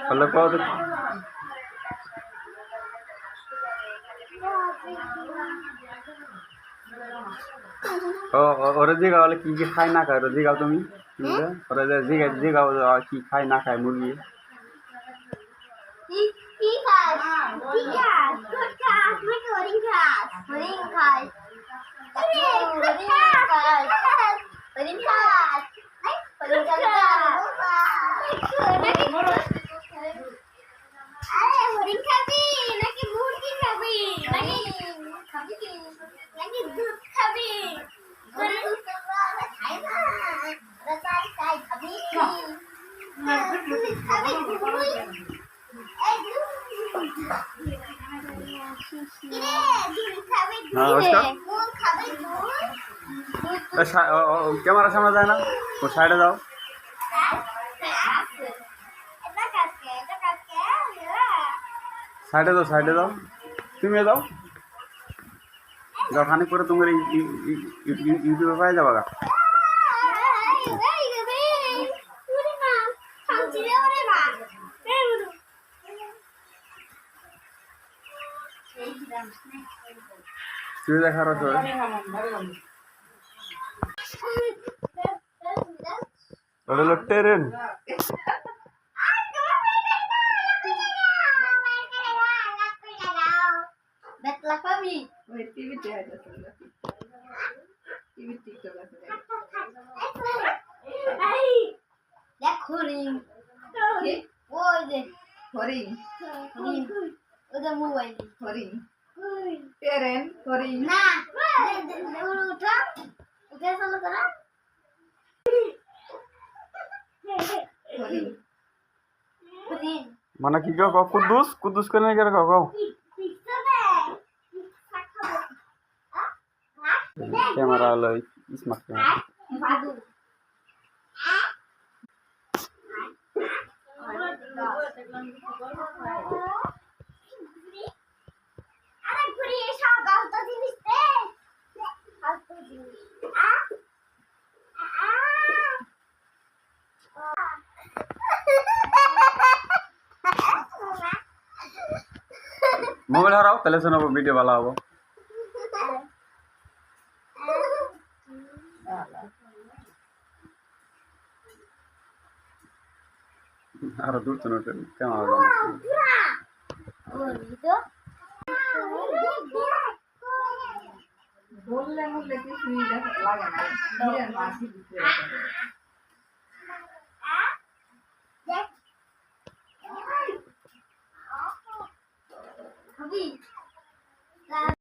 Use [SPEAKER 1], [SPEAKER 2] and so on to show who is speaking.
[SPEAKER 1] হলো কত ওরা জিগাও বলে কি কি খায় না খায় ওরা জিগাও তুমি ওরা জিগাও কি খায় না খায় মুরগি
[SPEAKER 2] হরিণ খাবি নাকি মুরগি খাবি নাকি খাবি কি নাকি দুধ খাবি দুধ খাই না রাতাই খাই খাবি দুধ খাবি তুই এই দুধ দুধ খাবি দুধ খাবি
[SPEAKER 1] ক্যামেরা সামনে যায় না ও সাইডে যাও সাইডে দাও তুমি দাও যখানে করে তোমার ইউটিউবে পাই যাবা তুই দেখার ওটা হলো train
[SPEAKER 2] Betlah kami.
[SPEAKER 3] TV ada TV TikTok আছে
[SPEAKER 2] দেখ হরিণ ওই যে
[SPEAKER 3] হরিণ
[SPEAKER 2] ওদের মোবাইল
[SPEAKER 3] হরিণ ট্রেন হরিণ
[SPEAKER 2] না ওটা ওকে চালু করা
[SPEAKER 3] হরিণ
[SPEAKER 2] হরিণ
[SPEAKER 1] মানে কি কও কুদ্দুস করে নাকি কও ক্যামেরা হলো স্মার্ট ক্যামেরা
[SPEAKER 2] বাদু আরে ঘুরি এসব গাউতা জিনিস রে ফালতু জিনিস
[SPEAKER 1] মোবাইল হারাও তাহলে শোনাবো ভিডিও ভালো হবো আরো দূর তো নোটেন কেমন
[SPEAKER 3] বললে কিছুই লাগে না বিরাট মাছি দিতে
[SPEAKER 2] হবি